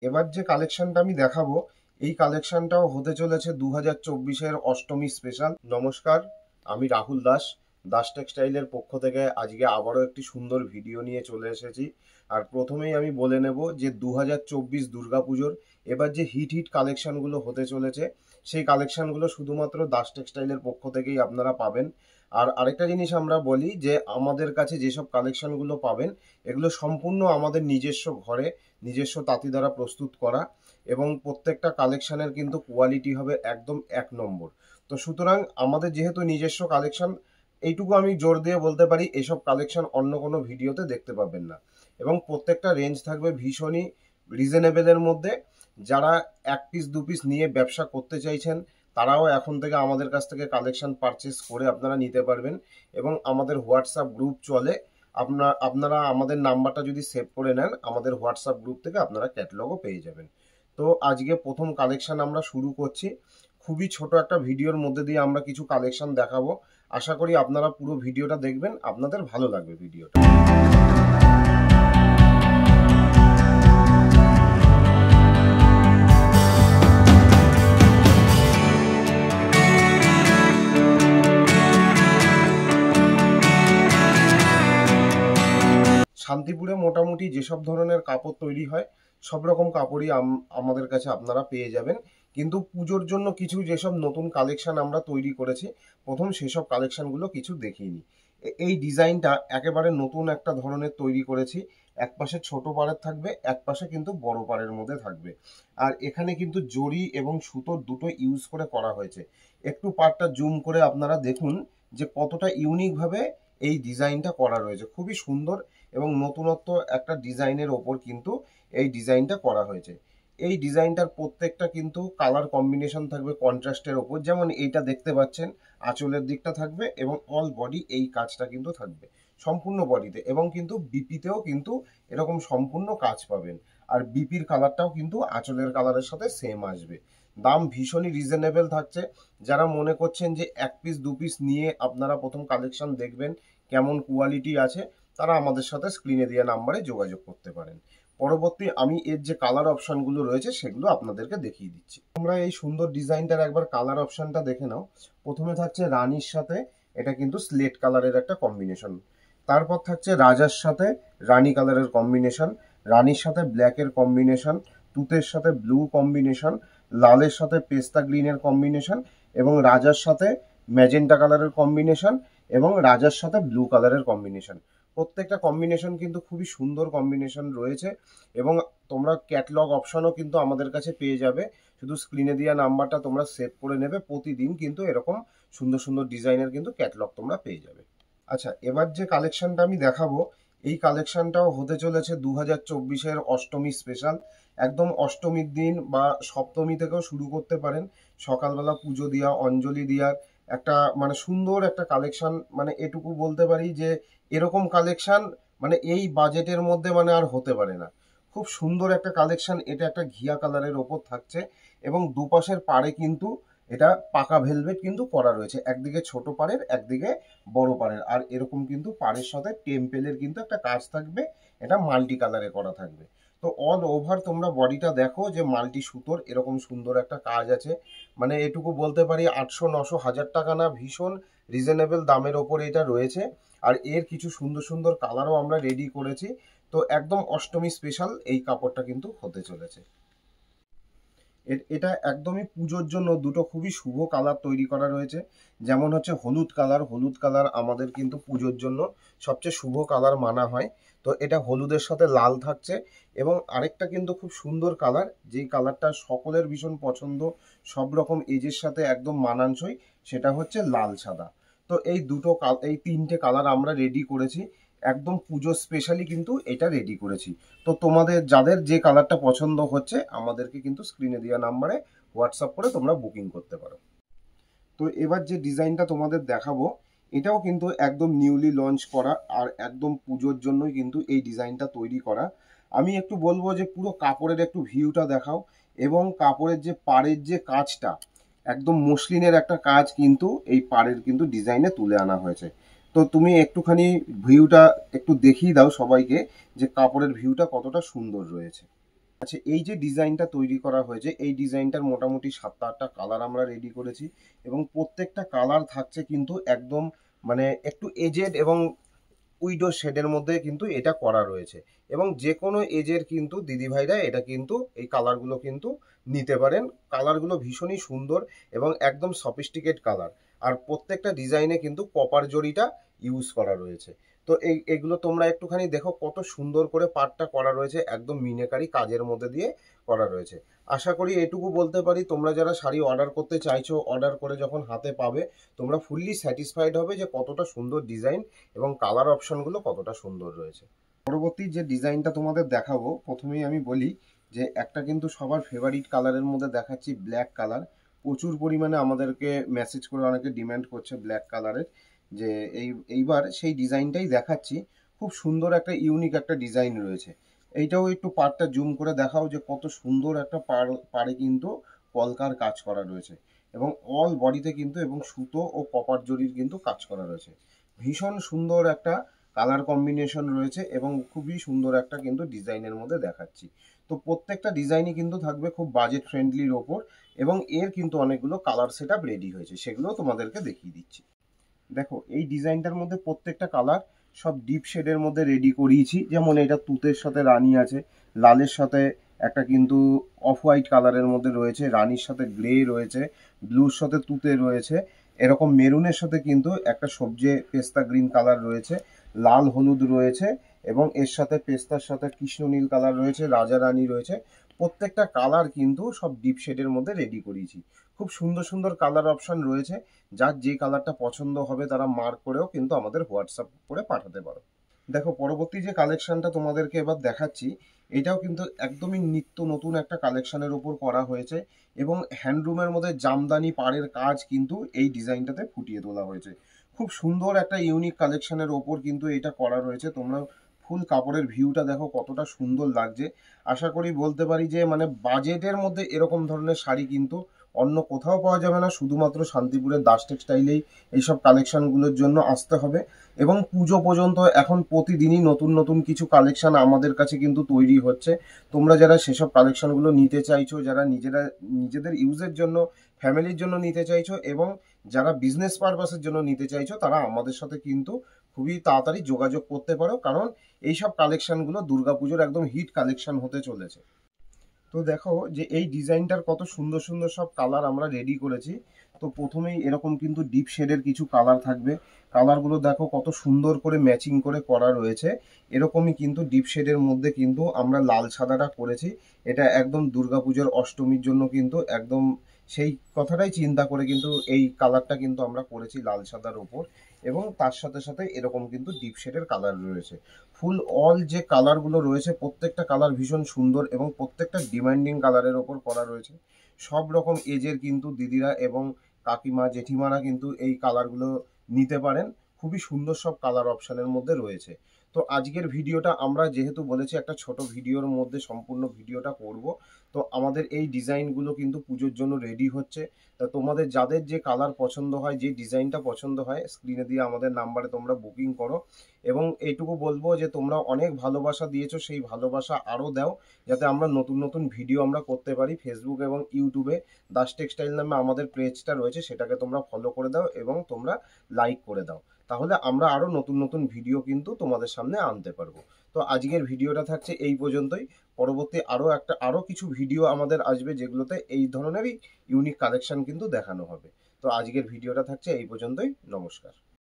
এবার যে কালেকশনটা আমি দেখাবো এই কালেকশনটাও হতে চলেছে 2024-এর অষ্টমী স্পেশাল। নমস্কার, আমি রাহুল দাস, দাস টেক্সটাইলের পক্ষ থেকে আজকে আবারও একটি সুন্দর ভিডিও নিয়ে চলে এসেছি। আর প্রথমেই আমি বলে নেব যে 2024 দুর্গাপুজোর এবার যে হিট হিট কালেকশনগুলো হতে চলেছে সেই কালেকশনগুলো শুধুমাত্র দাস টেক্সটাইলের পক্ষ থেকেই আপনারা পাবেন। আর আরেকটা জিনিস আমরা বলি যে আমাদের কাছে যেসব কালেকশনগুলো পাবেন এগুলো সম্পূর্ণ আমাদের নিজস্ব ঘরে নিজস্ব তাঁতি দ্বারা প্রস্তুত করা, এবং প্রত্যেকটা কালেকশনের কিন্তু কোয়ালিটি হবে একদম এক নম্বর। তো সুতরাং আমাদের যেহেতু নিজস্ব কালেকশন, এইটুকু আমি জোর দিয়ে বলতে পারি এসব কালেকশন অন্য কোনো ভিডিওতে দেখতে পাবেন না। এবং প্রত্যেকটা রেঞ্জ থাকবে ভীষণই রিজনেবলের মধ্যে। যারা এক পিস দু পিস নিয়ে ব্যবসা করতে চাইছেন তারাও এখন থেকে আমাদের কাছ থেকে কালেকশন পারচেস করে আপনারা নিতে পারবেন। এবং আমাদের হোয়াটসঅ্যাপ গ্রুপ চলে, আপনারা আমাদের নাম্বারটা যদি সেভ করে নেন আমাদের হোয়াটসঅ্যাপ গ্রুপ থেকে আপনারা ক্যাটালগও পেয়ে যাবেন। তো আজকে প্রথম কালেকশন আমরা শুরু করছি। খুবই ছোট একটা ভিডিওর মধ্যে দিয়ে আমরা কিছু কালেকশন দেখাবো। আশা করি আপনারা পুরো ভিডিওটা দেখবেন, আপনাদের ভালো লাগবে ভিডিওটা। শান্তিপুরে মোটামুটি যেসব ধরনের কাপড় তৈরি হয় সব রকম কাপড়ই আমাদের কাছে আপনারা পেয়ে যাবেন। কিন্তু পুজোর জন্য কিছু যেসব নতুন কালেকশন আমরা তৈরি করেছি, প্রথম সেসব কালেকশনগুলো কিছু দেখিয়ে নিই। এই ডিজাইনটা একেবারে নতুন একটা ধরনের তৈরি করেছি। এক পাশে ছোট পাড়ের থাকবে, এক পাশে কিন্তু বড় পাড়ের মধ্যে থাকবে। আর এখানে কিন্তু জরি এবং সুতো দুটো ইউজ করে করা হয়েছে। একটু পাড়টা জুম করে আপনারা দেখুন যে কতটা ইউনিকভাবে এই ডিজাইনটা করা রয়েছে। খুবই সুন্দর এবং নতুনত্ব একটা ডিজাইনের ওপর কিন্তু এই ডিজাইনটা করা হয়েছে। এই ডিজাইনটার প্রত্যেকটা কিন্তু কালার কম্বিনেশন থাকবে কন্ট্রাস্টের ওপর। যেমন এইটা দেখতে পাচ্ছেন আঁচলের দিকটা থাকবে এবং অল বডি এই কাজটা কিন্তু থাকবে সম্পূর্ণ বডিতে, এবং কিন্তু বিপিতেও কিন্তু এরকম সম্পূর্ণ কাজ পাবেন। আর বিপির কালারটাও কিন্তু আঁচলের কালারের সাথে সেম আসবে। দাম ভীষণই রিজনেবল থাকছে। যারা মনে করছেন যে এক পিস দু পিস নিয়ে আপনারা প্রথম কালেকশন দেখবেন কেমন কোয়ালিটি আছে, তারা আমাদের সাথে স্ক্রিনে দেওয়া নাম্বারে যোগাযোগ করতে পারেন। পরবর্তী আমি এর যে কালার অপশনগুলো রয়েছে সেগুলো আপনাদেরকে দেখিয়ে দিচ্ছি। তোমরা এই সুন্দর ডিজাইনটার একবার কালার অপশনটা দেখে নাও। প্রথমে থাকছে রানীর সাথে, এটা কিন্তু স্লেট কালারের একটা কম্বিনেশন। তারপর থাকছে রাজার সাথে রানী কালারের কম্বিনেশন, রানীর সাথে ব্ল্যাকের কম্বিনেশন, তুতের সাথে ব্লু কম্বিনেশন, লালের সাথে পেস্তা গ্রিনের কম্বিনেশন, এবং রাজার সাথে ম্যাজেন্টা কালারের কম্বিনেশন, এবং রাজার সাথে ব্লু কালারের কম্বিনেশন। প্রত্যেকটা কম্বিনেশন কিন্তু খুবই সুন্দর কম্বিনেশন রয়েছে। এবং তোমরা ক্যাটলগ অপশনও কিন্তু আমাদের কাছে পেয়ে যাবে। শুধু স্ক্রিনে দেওয়া নাম্বারটা তোমরা সেভ করে নেবে, প্রতিদিন কিন্তু এরকম সুন্দর সুন্দর ডিজাইনের কিন্তু ক্যাটলগ তোমরা পেয়ে যাবে। আচ্ছা, এবার যে কালেকশনটা আমি দেখাবো এই কালেকশনটাও হতে চলেছে 2024-এর অষ্টমী স্পেশাল। একদম অষ্টমীর দিন বা সপ্তমী থেকেও শুরু করতে পারেন। সকালবেলা পুজো দেওয়া, অঞ্জলি দেওয়ার একটা মানে সুন্দর একটা কালেকশন। মানে এটুকু বলতে পারি যে এরকম কালেকশন মানে এই বাজেটের মধ্যে মানে আর হতে পারে না। খুব সুন্দর একটা কালেকশন। এটা একটা ঘিয়া কালারের ওপর থাকছে এবং দুপাশের পাড়ে কিন্তু এটা পাকা ভেলভেট কিন্তু করা রয়েছে, একদিকে ছোট পাড়ের একদিকে বড় পাড়ের। আর এরকম কিন্তু পাড়ের সাথে টেম্পেলের কিন্তু একটা কাজ থাকবে, এটা মাল্টি কালারে করা থাকবে। তো অল ওভার তোমরা বডিটা দেখো যে মাল্টি সুতোর এরকম সুন্দর একটা কাজ আছে। মানে এটুকু বলতে পারি 800-900-1000 টাকা না, ভীষণ রিজনেবল দামের ওপর এটা রয়েছে। আর এর কিছু সুন্দর সুন্দর কালারও আমরা রেডি করেছি। তো একদম অষ্টমী স্পেশাল এই কাপড়টা কিন্তু হতে চলেছে। এটা একদমই পুজোর জন্য দুটো খুবই শুভ কালার তৈরি করা রয়েছে। যেমন হচ্ছে হলুদ কালার, হলুদ কালার আমাদের কিন্তু পুজোর জন্য সবচেয়ে শুভ কালার মানা হয়। তো এটা হলুদের সাথে লাল থাকছে। এবং আরেকটা কিন্তু খুব সুন্দর কালার, যেই কালারটা সকলের ভীষণ পছন্দ, সব রকম এজের সাথে একদম মানানসই, সেটা হচ্ছে লাল সাদা। তো এই তিনটে কালার আমরা রেডি করেছি, একদম পুজো স্পেশালি কিন্তু এটা রেডি করেছি। তো তোমাদের যাদের যে কালারটা পছন্দ হচ্ছে আমাদেরকে কিন্তু স্ক্রিনে দেওয়া নাম্বারে হোয়াটসঅ্যাপ করে তোমরা বুকিং করতে পারো। তো এবার যে ডিজাইনটা তোমাদের দেখাবো এটাও কিন্তু একদম নিউলি লঞ্চ করা, আর একদম পুজোর জন্যই কিন্তু এই ডিজাইনটা তৈরি করা। আমি একটু বলবো যে পুরো কাপড়ের একটু ভিউটা দেখাও, এবং কাপড়ের যে পাড়ের যে কাজটা একদম মসলিনের একটা কাজ কিন্তু এই পাড়ের কিন্তু ডিজাইনে তুলে আনা হয়েছে। তো তুমি একটুখানি ভিউটা একটু দেখিয়ে দাও সবাইকে যে কাপড়ের ভিউটা কতটা সুন্দর রয়েছে। আচ্ছা, এই যে ডিজাইনটা তৈরি করা হয়েছে, এই ডিজাইনটার মোটামুটি 7-8টা কালার আমরা রেডি করেছি এবং প্রত্যেকটা কালার থাকছে কিন্তু একদম মানে একটু এজেড এবং উইডো শেডের মধ্যে কিন্তু এটা করা রয়েছে এবং যে কোনো এজের কিন্তু দিদিভাইরা এটা কিন্তু এই কালারগুলো কিন্তু নিতে পারেন। কালারগুলো ভীষণই সুন্দর এবং একদম সফিস্টিকেট কালার, আর প্রত্যেকটা ডিজাইনে কিন্তু কপার জরিটা ইউজ করা রয়েছে। তো এগুলো তোমরা একটুখানি দেখো কত সুন্দর করে পার্টটা করা রয়েছে, একদম মিনাকারি কাজের মধ্যে দিয়ে করা রয়েছে। আশা করি এটুকু বলতে পারি, তোমরা যারা শাড়ি অর্ডার করতে চাইছো, অর্ডার করে যখন হাতে পাবে তোমরা ফুললি স্যাটিসফাইড হবে যে কতটা সুন্দর ডিজাইন এবং কালার অপশনগুলো কতটা সুন্দর রয়েছে। পরবর্তী যে ডিজাইনটা তোমাদের দেখাবো, প্রথমেই আমি বলি যে একটা কিন্তু সবার ফেভারিট কালারের মধ্যে দেখাচ্ছি ব্ল্যাক কালার। প্রচুর পরিমাণে আমাদেরকে মেসেজ করে অনেকে ডিমান্ড করছে ব্ল্যাক কালারের, যে এইবার সেই ডিজাইনটাই দেখাচ্ছি। খুব সুন্দর একটা ইউনিক একটা ডিজাইন রয়েছে। এইটাও একটু পাড়টা জুম করে দেখাও যে কত সুন্দর একটা পাড়ে কিন্তু কলকার কাজ করা রয়েছে এবং অল বডিতে কিন্তু এবং সুতো ও কপার জরির কিন্তু কাজ করা রয়েছে। ভীষণ সুন্দর একটা কালার কম্বিনেশন রয়েছে এবং খুবই সুন্দর একটা কিন্তু ডিজাইনের মধ্যে দেখাচ্ছি। তো প্রত্যেকটা ডিজাইনই কিন্তু থাকবে খুব বাজেট ফ্রেন্ডলির ওপর এবং এর কিন্তু অনেকগুলো কালার সেট আপ রেডি হয়েছে, সেগুলো তোমাদেরকে দেখিয়ে দিচ্ছি। দেখো, এই ডিজাইনটার মধ্যে প্রত্যেকটা কালার সব ডিপ শেডের মধ্যে রেডি করিয়েছি। যেমন এটা তুতের সাথে রানী আছে, লালের সাথে একটা কিন্তু অফ হোয়াইট কালারের মধ্যে রয়েছে, রানীর সাথে গ্রে রয়েছে, ব্লুর সাথে তুতে রয়েছে, এরকম মেরুনের সাথে কিন্তু একটা সবজে পেস্তা গ্রিন কালার রয়েছে, লাল হলুদ রয়েছে এবং এর সাথে পেস্তার সাথে কৃষ্ণ নীল কালার রয়েছে, রাজা রানী রয়েছে। প্রত্যেকটা কালার কিন্তু সব ডিপ শেডের মধ্যে রেডি করিয়েছি। খুব সুন্দর সুন্দর কালার অপশন রয়েছে, যার যে কালারটা পছন্দ হবে তারা মার্ক করেও কিন্তু আমাদের হোয়াটসঅ্যাপ করে পাঠাতে পারো। দেখো, পরবর্তী যে কালেকশনটা তোমাদেরকে এবার দেখাচ্ছি, এটাও কিন্তু একদমই নিত্য নতুন একটা কালেকশনের উপর করা হয়েছে এবং হ্যান্ডলুমের মধ্যে জামদানি পাড়ের কাজ কিন্তু এই ডিজাইনটাতে ফুটিয়ে তোলা হয়েছে। খুব সুন্দর একটা ইউনিক কালেকশনের ওপর কিন্তু এটা করা রয়েছে। তোমরা ফুল কাপড়ের ভিউটা দেখো কতটা সুন্দর লাগছে। আশা করি বলতে পারি যে মানে বাজেটের মধ্যে এরকম ধরনের শাড়ি কিন্তু অন্য কোথাও পাওয়া যাবে না, শুধুমাত্র শান্তিপুরের দাস টেক্সটাইলেই এইসব কালেকশনগুলোর জন্য আসতে হবে। এবং পুজো পর্যন্ত এখন প্রতিদিনই নতুন নতুন কিছু কালেকশন আমাদের কাছে কিন্তু তৈরি হচ্ছে। তোমরা যারা সেসব কালেকশনগুলো নিতে চাইছো, যারা নিজেদের ইউজের জন্য, ফ্যামিলির জন্য নিতে চাইছো এবং যারা বিজনেস পারপাসের জন্য নিতে চাইছো, তারা আমাদের সাথে কিন্তু খুবই তাড়াতাড়ি যোগাযোগ করতে পারো, কারণ এইসব কালেকশনগুলো দুর্গাপুজোর একদম হিট কালেকশন হতে চলেছে। তো দেখো যে এই ডিজাইনটার কত সুন্দর সুন্দর সব কালার আমরা রেডি করেছি। তো প্রথমেই এরকম কিন্তু ডিপ শেডের কিছু কালার থাকবে। কালারগুলো দেখো কত সুন্দর করে ম্যাচিং করে করা রয়েছে। এরকমই কিন্তু ডিপ শেডের মধ্যে কিন্তু আমরা লাল সাদাটা করেছি। এটা একদম দুর্গাপুজোর অষ্টমীর জন্য কিন্তু একদম সেই কথাটাই চিন্তা করে কিন্তু এই কালারটা কিন্তু আমরা করেছি লাল সাদার ওপর এবং তার সাথে সাথে এরকম কিন্তু ডিপ শেডের কালার রয়েছে। ফুল অল যে কালারগুলো রয়েছে প্রত্যেকটা কালার ভীষণ সুন্দর এবং প্রত্যেকটা ডিমান্ডিং কালারের ওপর করা রয়েছে। সব রকম এজের কিন্তু দিদিরা এবং কাকিমা জেঠিমারা কিন্তু এই কালারগুলো নিতে পারেন। খুবই সুন্দর সব কালার অপশানের মধ্যে রয়েছে। তো আজকের ভিডিওটা আমরা যেহেতু বলেছি একটা ছোট ভিডিওর মধ্যে সম্পূর্ণ ভিডিওটা করব, তো আমাদের এই ডিজাইনগুলো কিন্তু পুজোর জন্য রেডি হচ্ছে। তা তোমাদের যাদের যে কালার পছন্দ হয়, যে ডিজাইনটা পছন্দ হয়, স্ক্রিনে দিয়ে আমাদের নাম্বারে তোমরা বুকিং করো এবং এইটুকু বলবো যে তোমরা অনেক ভালোবাসা দিয়েছো, সেই ভালোবাসা আরও দাও যাতে আমরা নতুন নতুন ভিডিও আমরা করতে পারি। ফেসবুক এবং ইউটিউবে দাস টেক্সটাইল নামে আমাদের পেজটা রয়েছে, সেটাকে তোমরা ফলো করে দাও এবং তোমরা লাইক করে দাও, তাহলে আমরা আরও নতুন নতুন ভিডিও কিন্তু তোমাদের সামনে আনতে পারবো। তো আজকের ভিডিওটা থাকছে এই পর্যন্তই। পরবর্তী আরও কিছু ভিডিও আমাদের আসবে যেগুলোতে এই ধরনেরই ইউনিক কালেকশন কিন্তু দেখানো হবে। তো আজকের ভিডিওটা থাকছে এই পর্যন্তই। নমস্কার।